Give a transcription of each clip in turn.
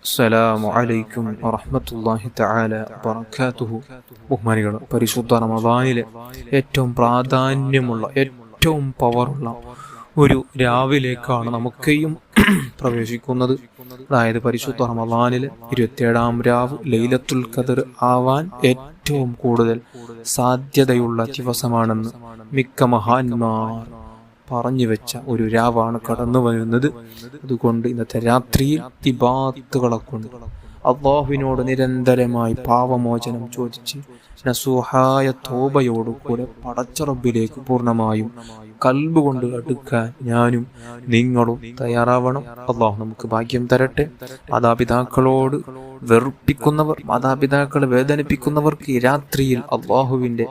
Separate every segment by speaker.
Speaker 1: അസ്സലാമു അലൈക്കും വറഹ്മത്തുള്ളാഹി തആല വബറകാതുഹു. ബഹുമാനികൾ, പരിശുദ്ധ റമദാനിലെ ഏറ്റവും പ്രാധാന്യമുള്ള ഏറ്റവും പവറുള്ള ഒരു രാവിലേക്കാണ് നമുക്കെയും പ്രവേശിക്കുന്നത്. അതായത് പരിശുദ്ധ റമദാനിലെ 27-ാം രാവ് ലൈലത്തുൽ ഖദർ ആവാൻ ഏറ്റവും കൂടുതൽ സാധ്യതയുള്ള ദിവസമാണെന്ന് മിക്ക മഹാന്മാർ പറഞ്ഞു വെച്ച ഒരു രാവാണ് കടന്നു വരുന്നത്. അതുകൊണ്ട് ഇന്നത്തെ രാത്രിയിൽ ഇബാദത്തുകളെ കൊണ്ട് അല്ലാഹുവിനോട് നിരന്തരമായി പാപമോചനം ചോദിച്ച് നസൂഹായ തോബയോടുകൂടെ പടച്ച റബ്ബിലേക്ക് പൂർണ്ണമായും കൽബ് കൊണ്ട് അടുക്കാൻ ഞാനും നിങ്ങളും തയ്യാറാവണം. അല്ലാഹു നമുക്ക് ഭാഗ്യം തരട്ടെ. മാതാപിതാക്കളോട് വെറുപ്പിക്കുന്നവർ, മാതാപിതാക്കളെ വേദനിപ്പിക്കുന്നവർക്ക് ഈ രാത്രിയിൽ അല്ലാഹുവിന്റെ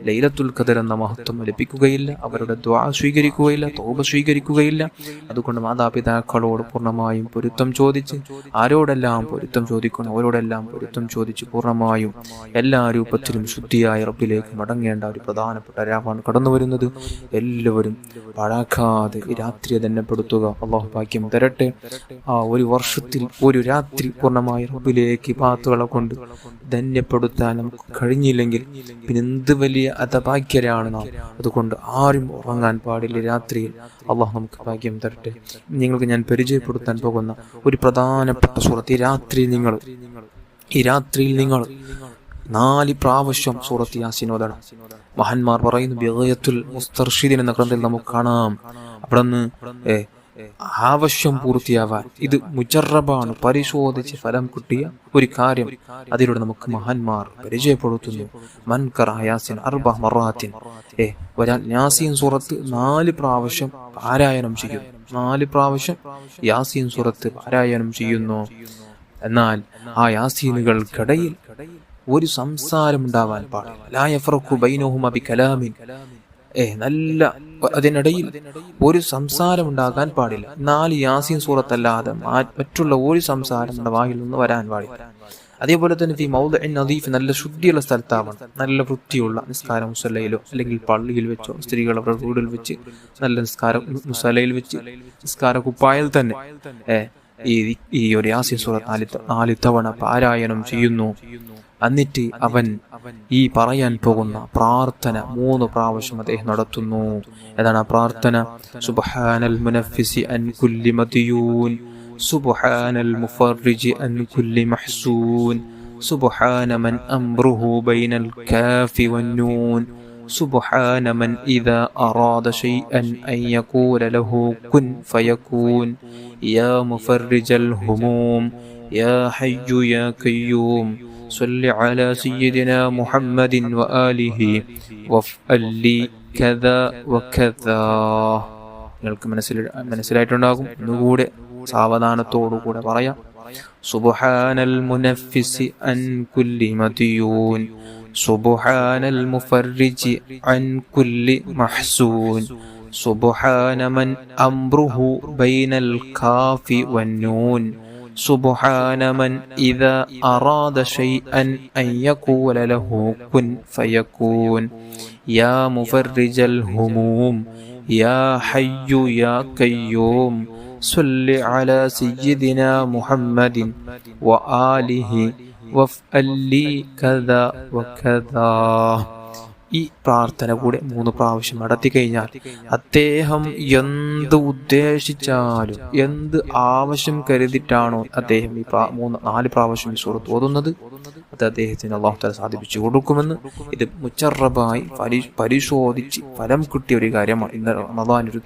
Speaker 1: ലൈലത്തുൽ ഖദർ എന്ന മഹത്വം ലഭിക്കുകയില്ല. അവരുടെ ദുആ സ്വീകരിക്കുകയില്ല, തൗബ സ്വീകരിക്കുകയില്ല. അതുകൊണ്ട് മാതാപിതാക്കളോട് പൂർണ്ണമായും പൊരുത്തം ചോദിച്ച്, ആരോടെല്ലാം പൊരുത്തം ചോദിക്കണം അവരോടെല്ലാം പൊരുത്തം ചോദിച്ച് പൂർണ്ണമായും എല്ലാ രൂപത്തിലും ശുദ്ധിയായ റബ്ബിലേക്ക് മടങ്ങേണ്ട ഒരു പ്രധാനപ്പെട്ട രാവാണ് കടന്നു വരുന്നത്. എല്ലാവരും പാഴാക്കാതെ ഈ രാത്രിയെ ധന്യപ്പെടുത്തുക. അല്ലാഹു ഭാഗ്യം തരട്ടെ. ആ ഒരു വർഷത്തിൽ ഒരു രാത്രി പൂർണ്ണമായ റബ്ബിലേക്ക് ഇബാദത്തുകളെ കൊണ്ട് ധന്യപ്പെടുത്താൻ നമുക്ക് കഴിഞ്ഞില്ലെങ്കിൽ പിന്നെ എന്ത് വലിയ അധഭാഗ്യരാണ് നാം. അതുകൊണ്ട് ആരും ഉറങ്ങാൻ പാടില്ല രാത്രിയിൽ. അല്ലാഹു നമുക്ക് ഭാഗ്യം തരട്ടെ. നിങ്ങൾക്ക് ഞാൻ പരിചയപ്പെടുത്താൻ പോകുന്ന ഒരു പ്രധാനപ്പെട്ട സൂറത്ത്, ഈ രാത്രിയിൽ നിങ്ങൾ 4 പ്രാവശ്യം സൂറത്ത് യാസീൻ ഓതണം. മഹാന്മാർ പറയുന്നു, ബിഗയത്തുൽ മുസ്തർഷിദീൻ എന്ന ഗ്രന്ഥത്തിൽ നമുക്ക് കാണാം. അവിടെ നിന്ന് ആവശ്യം പൂർത്തിയാവാൻ ഇത് മുജറബാണ്, പരിശോധിച്ച് ഫലം കിട്ടിയ ഒരു കാര്യം. അതിലൂടെ നമുക്ക് മഹാന്മാർ പരിചയപ്പെടുത്തുന്നു. മൻ ഖറഅ യാസീൻ 4 മറാത്തിൻ, യാസീൻ സൂറത്ത് 4 പ്രാവശ്യം പാരായണം ചെയ്യും. 4 പ്രാവശ്യം യാസീൻ സൂറത്ത് പാരായണം ചെയ്യുന്നു. എന്നാൽ ആ യാസീനുകൾക്കിടയിൽ ഒരു സംസാരം ഉണ്ടാവാൻ പാടില്ല. ലാ യഫറഖു ബൈനഹുമാ ബികലാമിൻ, നല്ല അതിനിടയിൽ ഒരു സംസാരം ഉണ്ടാകാൻ പാടില്ല. 4 യാസീൻ സൂറത്തല്ലാതെ മറ്റുള്ള ഒരു സംസാരം നമ്മുടെ വായിൽ നിന്ന് വരാൻ പാടില്ല. അതേപോലെ തന്നെ ഫി മൗദിഇൻ നദീഫ്, നല്ല ശുദ്ധിയുള്ള സ്ഥലത്താവണം. നല്ല വൃത്തിയുള്ള നിസ്കാരം മുസല്ലയിലോ അല്ലെങ്കിൽ പള്ളിയിൽ വെച്ചോ, സ്ത്രീകൾ അവരുടെ വീടിൽ വെച്ച് നല്ല നിസ്കാരം മുസല്ലയിൽ വെച്ച് നിസ്കാര കുപ്പായിൽ തന്നെ ഈ ഒരു യാസീൻ സൂറത്ത് 4 തവണ പാരായണം ചെയ്യുന്നു. എന്നിട്ട് അവൻ ഈ പറയാൻ പോകുന്ന പ്രാർത്ഥന 3 പ്രാവശ്യം അദ്ദേഹം നടത്തുന്നു. ഏതാണ് ആ പ്രാർത്ഥന? സുബ്ഹാനൽ മുനഫ്ഫിസി അൻ കുല്ലി മദിയൂൻ, സുബ്ഹാനൽ മുഫർരിജി അൻ കുല്ലി മഹ്സൂൻ, സുബ്ഹാന മൻ അംറുഹു ബൈനൽ കാഫി വന്നൂൻ, സുബ്ഹാന മൻ ഇദാ അറാദ ശൈഅൻ അൻ യഖൂല ലഹു കുൻ ഫയകൂൻ, യാ മുഫർരിജൽ ഹുമൂം, യാ ഹയ്യു യാ ഖയ്യൂം, സ്വല്ലി അലാ സയ്യിദിനാ മുഹമ്മദിൻ വആലിഹി വഫ്അൽ ലി കദാ വകദാ. നിങ്ങൾക്ക് മനസ്സിലായിട്ടുണ്ടാകും. ഒന്നുകൂടെ സാവധാനത്തോടുകൂടെ പറയാം. സുബ്ഹാനൽ മുനഫ്ഫിസി അൻ കുല്ലി മദിയൂൻ, സുബ്ഹാനൽ മുഫർരിജി അൻ കുല്ലി മഹ്സൂൻ, സുബ്ഹാന മൻ അംറുഹു ബൈനൽ കാഫി വന്നൂൻ, സുബ്ഹാന മൻ ഇദാ അറാദ ശൈഅൻ അൻ യഖൂല ലഹു കുൻ ഫയകൂൻ, യാ മുഫർരിജൽ ഹുമൂം, യാ ഹയ്യു യാ ഖയ്യൂം, സ്വല്ലി അലാ സയ്യിദിനാ മുഹമ്മദിൻ വആലിഹി വഫ്അൽ ലി കദാ വകദാ. ഈ പ്രാർത്ഥന കൂടെ 3 പ്രാവശ്യം നടത്തി കഴിഞ്ഞാൽ അദ്ദേഹം എന്ത് ഉദ്ദേശിച്ചാലും, എന്ത് ആവശ്യം കരുതിയിട്ടാണോ അദ്ദേഹം ഈ 4 പ്രാവശ്യം ഈ സൂറത്ത് ഓതുന്നത്, അത് അദ്ദേഹത്തിന് അല്ലാഹു തആല സാധിപ്പിച്ചു കൊടുക്കുമെന്ന് ഇത് മുജറബായി പരിശോധിച്ച് ഫലം കിട്ടിയ ഒരു കാര്യമാണ്. ഇന്ന് റമദാൻ ഒരു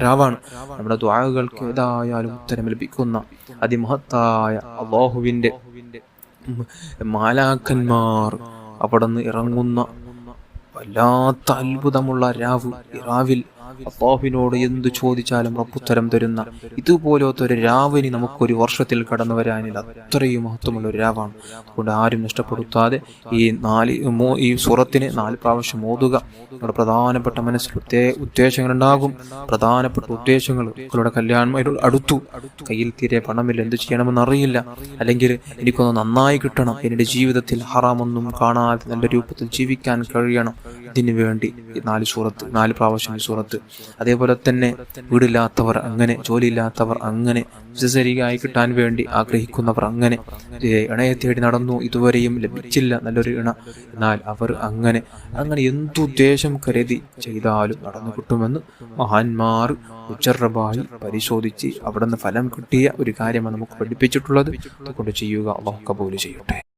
Speaker 1: രാവാണ്. നമ്മുടെ ദുആകൾക്ക് ഏതായാലും ഉത്തരം ലഭിക്കുന്ന അതിമഹത്തായ അല്ലാഹുവിന്റെ മാലാഖന്മാർ അവിടെ നിന്ന് ഇറങ്ങുന്ന വല്ലാത്ത അത്ഭുതമുള്ള രാവിൽ അല്ലാഹുവിനോട് എന്ത് ചോദിച്ചാലും ഉത്തരം തരുന്ന ഇതുപോലത്തെ ഒരു രാവിന് നമുക്കൊരു വർഷത്തിൽ കടന്നു വരാനില്ല. അത്രയും മഹത്വമുള്ള ഒരു രാവാണ്. അതുകൊണ്ട് ആരും നഷ്ടപ്പെടുത്താതെ ഈ സൂറത്തിനെ 4 പ്രാവശ്യം ഓതുക. നമ്മുടെ പ്രധാനപ്പെട്ട മനസ്സിൽ ഉദ്ദേശങ്ങൾ ഉണ്ടാകും. പ്രധാനപ്പെട്ട ഉദ്ദേശങ്ങൾ, മക്കളുടെ കല്യാണം അടുത്തു, കയ്യിൽ തീരെ പണമില്ല, എന്ത് ചെയ്യണമെന്ന് അറിയില്ല, അല്ലെങ്കിൽ എനിക്കൊന്ന് നന്നായി കിട്ടണം, എൻ്റെ ജീവിതത്തിൽ ഹറാമൊന്നും കാണാതെ നല്ല രൂപത്തിൽ ജീവിക്കാൻ കഴിയണം. ഇതിനു വേണ്ടി 4 പ്രാവശ്യം ഈ സൂറത്ത് അതേപോലെ തന്നെ വീടില്ലാത്തവർ അങ്ങനെ, ജോലിയില്ലാത്തവർ അങ്ങനെ, ശരിയായി കിട്ടാൻ വേണ്ടി ആഗ്രഹിക്കുന്നവർ അങ്ങനെ, ഇണയെ തേടി നടന്നു, ഇതുവരെയും ലഭിച്ചില്ല നല്ലൊരു ഇണ, എന്നാൽ അവർ അങ്ങനെ എന്തുദ്ദേശം കരുതി ചെയ്താലും നടന്നു കിട്ടുമെന്ന് മഹാന്മാർ മുജറബായി പരിശോധിച്ച് അവിടെ നിന്ന് ഫലം കിട്ടിയ ഒരു കാര്യമാണ് നമുക്ക് പഠിപ്പിച്ചിട്ടുള്ളത്. അതുകൊണ്ട് ചെയ്യുക. അല്ലാഹു കബൂൽ ചെയ്യട്ടെ.